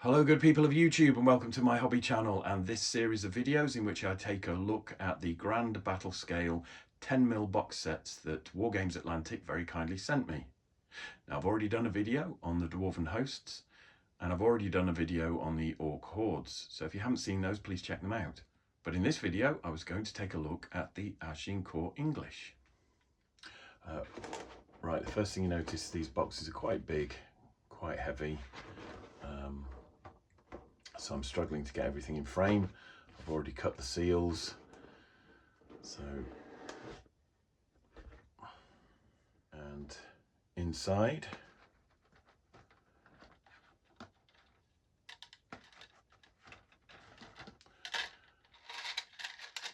Hello good people of YouTube and welcome to my hobby channel and this series of videos in which I take a look at the Grand Battle Scale 10mm box sets that Wargames Atlantic very kindly sent me. Now I've already done a video on the Dwarven Hosts and I've already done a video on the Orc Hordes, so if you haven't seen those please check them out. But in this video I was going to take a look at the Agincourt English. Right, the first thing you notice, these boxes are quite big, quite heavy. So I'm struggling to get everything in frame. I've already cut the seals. And inside,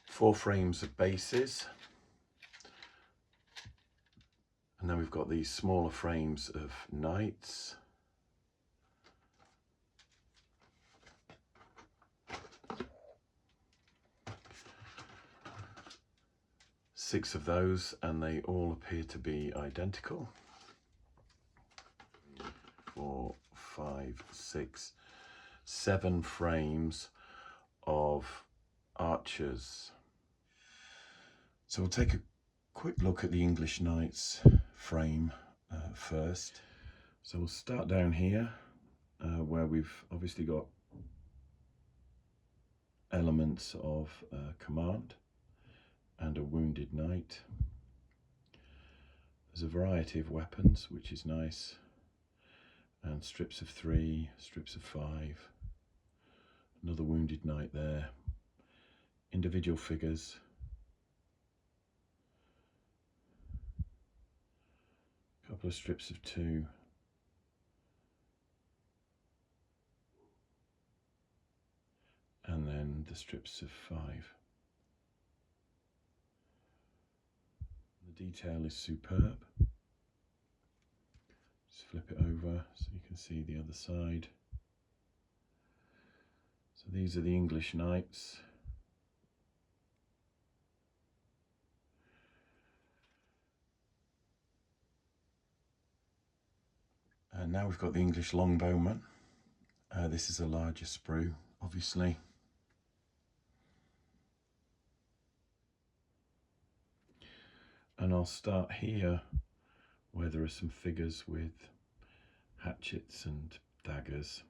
four frames of bases. And then we've got these smaller frames of knights. Six of those, and they all appear to be identical. 4, 5, 6, 7 frames of archers. So we'll take a quick look at the English Knights frame first. So we'll start down here where we've obviously got elements of command and a wounded knight. There's a variety of weapons, which is nice, and strips of 3, strips of 5, another wounded knight there, individual figures, a couple of strips of 2, and then the strips of 5. The detail is superb. Just flip it over so you can see the other side. So these are the English Knights. And now we've got the English Longbowman. This is a larger sprue, obviously. And I'll start here where there are some figures with hatchets and daggers.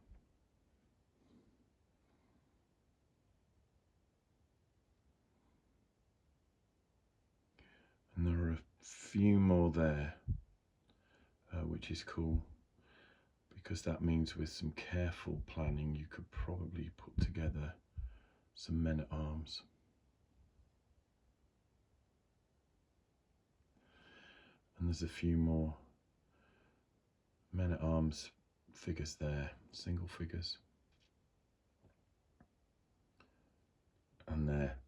And there are a few more there, which is cool, because that means with some careful planning you could probably put together some men-at-arms. And there's a few more men-at-arms figures there, single figures. And there.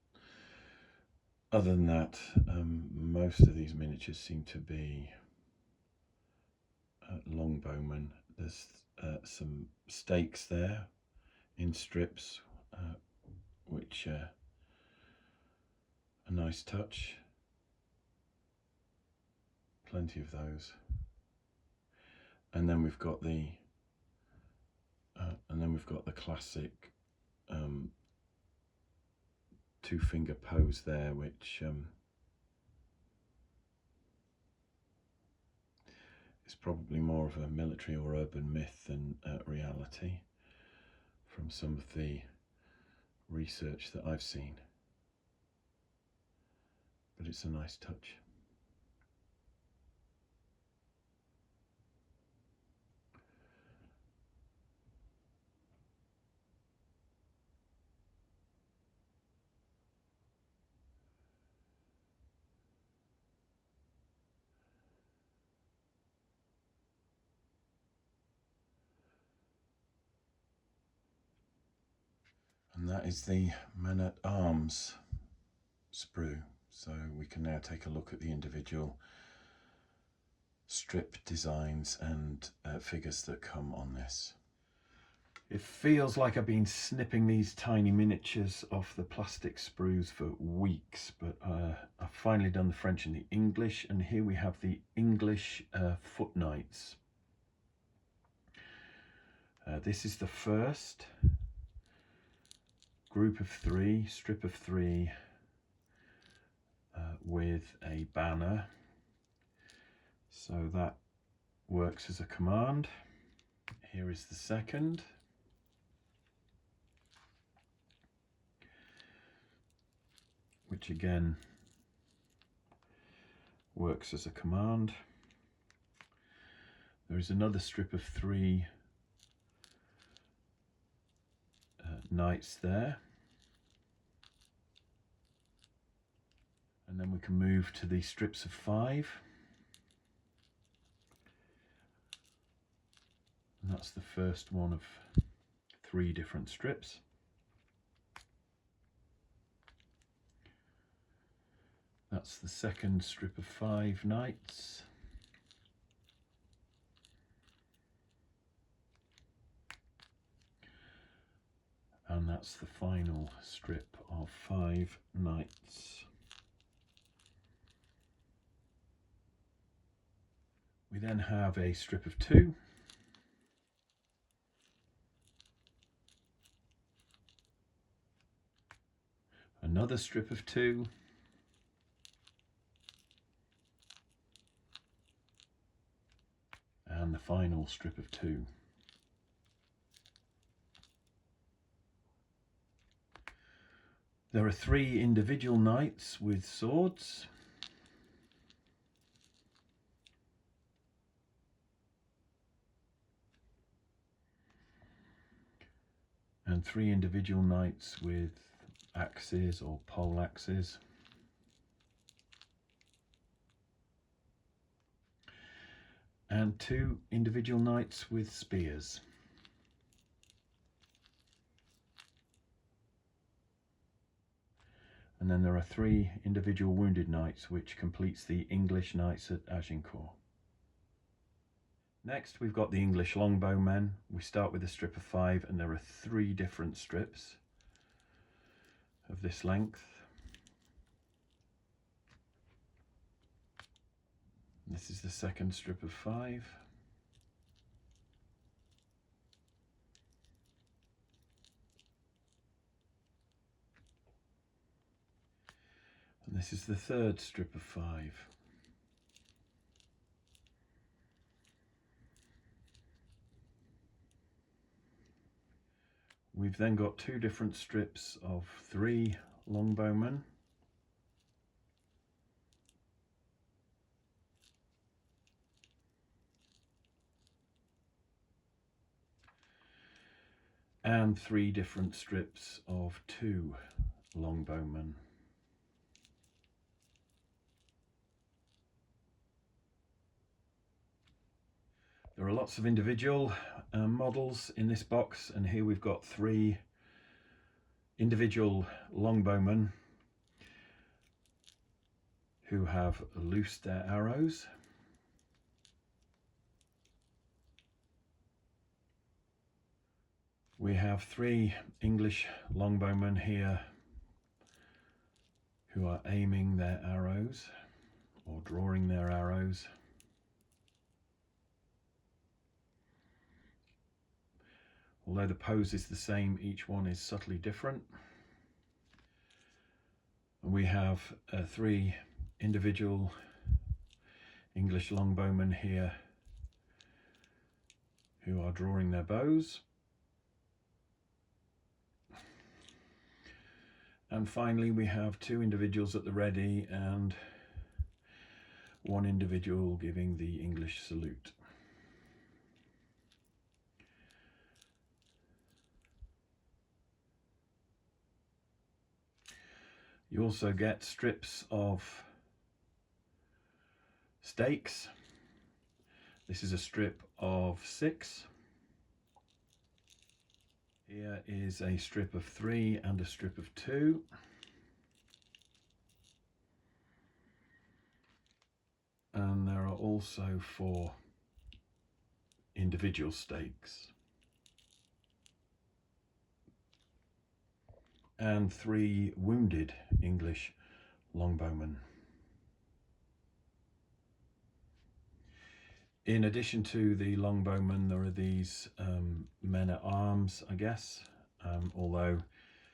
Other than that, most of these miniatures seem to be longbowmen. There's some stakes there in strips, which are a nice touch. Plenty of those. And then we've got the classic two-finger pose there, which is probably more of a military or urban myth than reality from some of the research that I've seen. But it's a nice touch. And that is the men-at-arms sprue. So we can now take a look at the individual strip designs and figures that come on this. It feels like I've been snipping these tiny miniatures off the plastic sprues for weeks, but I've finally done the French and the English, and here we have the English foot knights. This is the first group of three, strip of three, with a banner. So that works as a command. Here is the second. Which again works as a command. There is another strip of three knights there. And then we can move to the strips of five. And that's the first one of three different strips. That's the second strip of five knights. And that's the final strip of five knights. We then have a strip of two. Another strip of two. And the final strip of two. There are three individual knights with swords. And three individual knights with axes or pole axes. And two individual knights with spears. And then there are three individual wounded knights, which completes the English knights at Agincourt. Next, we've got the English longbowmen. We start with a strip of five, and there are three different strips of this length. This is the second strip of five. And this is the third strip of five. We've then got two different strips of three longbowmen. And three different strips of two longbowmen. There are lots of individual models in this box, and here we've got three individual longbowmen who have loosed their arrows. We have three English longbowmen here who are aiming their arrows or drawing their arrows. Although the pose is the same, each one is subtly different. And we have three individual English longbowmen here who are drawing their bows. And finally, we have two individuals at the ready and one individual giving the English salute. You also get strips of stakes. This is a strip of 6. Here is a strip of 3 and a strip of 2. And there are also 4 individual stakes. And 3 wounded English longbowmen. In addition to the longbowmen, there are these men-at-arms, I guess, although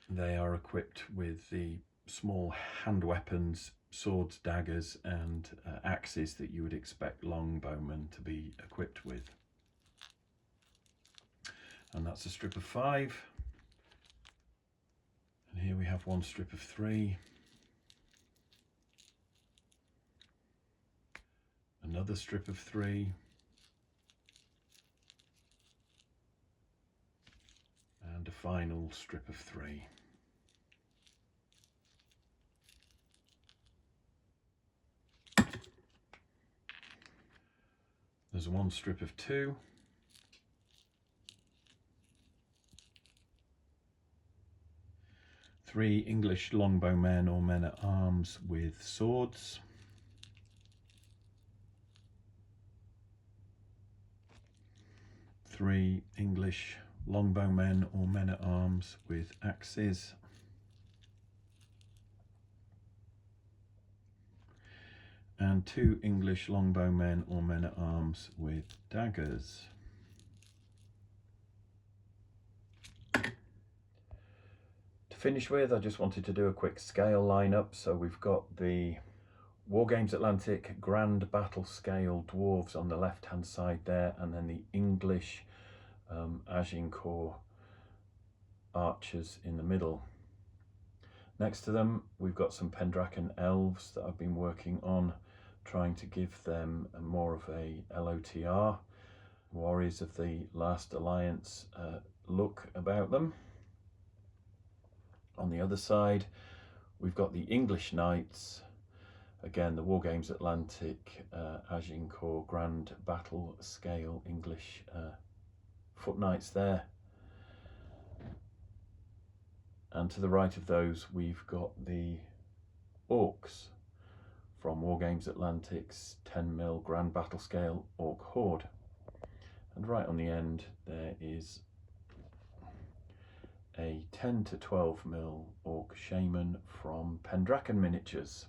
they are equipped with the small hand weapons, swords, daggers and axes that you would expect longbowmen to be equipped with. And that's a strip of 5. And here we have one strip of 3. Another strip of 3. And a final strip of 3. There's one strip of 2. Three English longbowmen or men-at-arms with swords. Three English longbowmen or men-at-arms with axes. And 2 English longbowmen or men-at-arms with daggers. To finish with, I just wanted to do a quick scale lineup. So we've got the Wargames Atlantic Grand Battle Scale Dwarves on the left hand side there, and then the English Agincourt archers in the middle. Next to them we've got some Pendraken elves that I've been working on, trying to give them more of a LOTR, Warriors of the Last Alliance look about them. On the other side we've got the English Knights, again the Wargames Atlantic Agincourt Grand Battle Scale English foot knights there. And to the right of those we've got the Orcs from Wargames Atlantic's 10mm Grand Battle Scale Orc Horde. And right on the end there is a 10 to 12mm Orc Shaman from Pendraken Miniatures.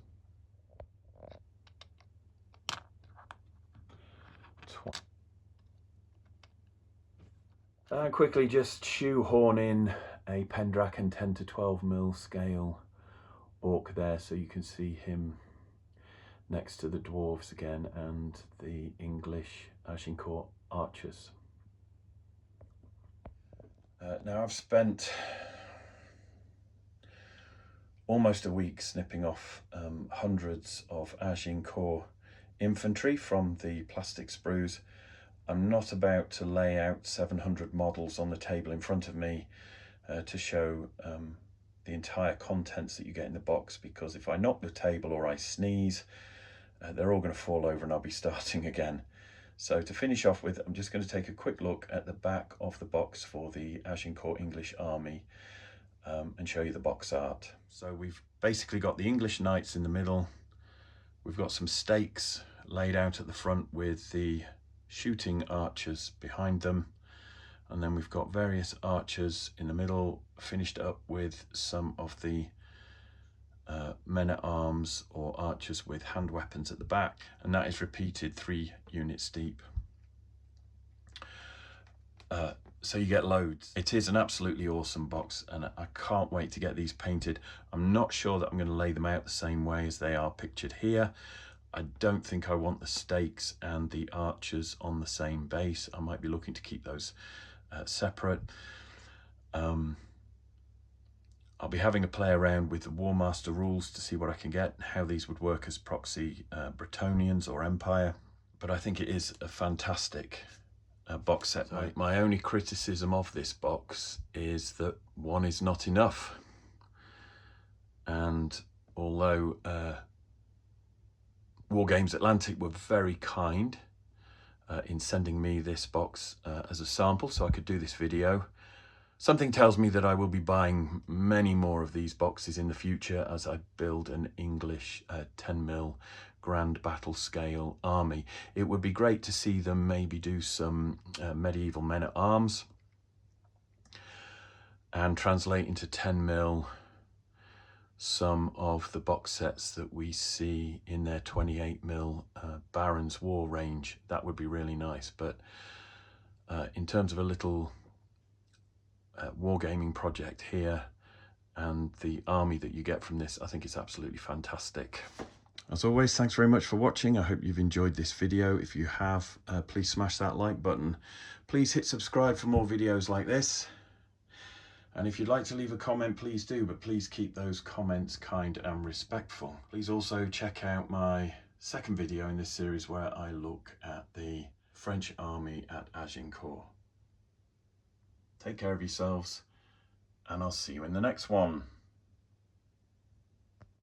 And quickly just shoehorn in a Pendraken 10 to 12mm scale orc there, so you can see him next to the dwarves again and the English Agincourt archers. Now I've spent almost a week snipping off hundreds of Agincourt infantry from the plastic sprues. I'm not about to lay out 700 models on the table in front of me to show the entire contents that you get in the box, because if I knock the table or I sneeze, they're all going to fall over and I'll be starting again. So to finish off with, I'm just going to take a quick look at the back of the box for the Agincourt English Army and show you the box art. So we've basically got the English Knights in the middle. We've got some stakes laid out at the front with the shooting archers behind them. And then we've got various archers in the middle, finished up with some of the men-at-arms or archers with hand weapons at the back, and that is repeated 3 units deep. So you get loads. It is an absolutely awesome box and I can't wait to get these painted. I'm not sure that I'm going to lay them out the same way as they are pictured here. I don't think I want the stakes and the archers on the same base. I might be looking to keep those separate. I'll be having a play around with the Warmaster rules to see what I can get, how these would work as proxy Bretonians or Empire. But I think it is a fantastic box set. So my only criticism of this box is that 1 is not enough. And although Wargames Atlantic were very kind in sending me this box as a sample so I could do this video, something tells me that I will be buying many more of these boxes in the future as I build an English 10mm Grand Battle Scale army. It would be great to see them maybe do some medieval men-at-arms and translate into 10mm some of the box sets that we see in their 28mm Baron's War range. That would be really nice. But in terms of a little wargaming project here and the army that you get from this, I think it's absolutely fantastic. As always, thanks very much for watching. I hope you've enjoyed this video. If you have, please smash that like button. Please hit subscribe for more videos like this. And if you'd like to leave a comment, please do, but please keep those comments kind and respectful. Please also check out my second video in this series where I look at the French army at Agincourt. Take care of yourselves, and I'll see you in the next one.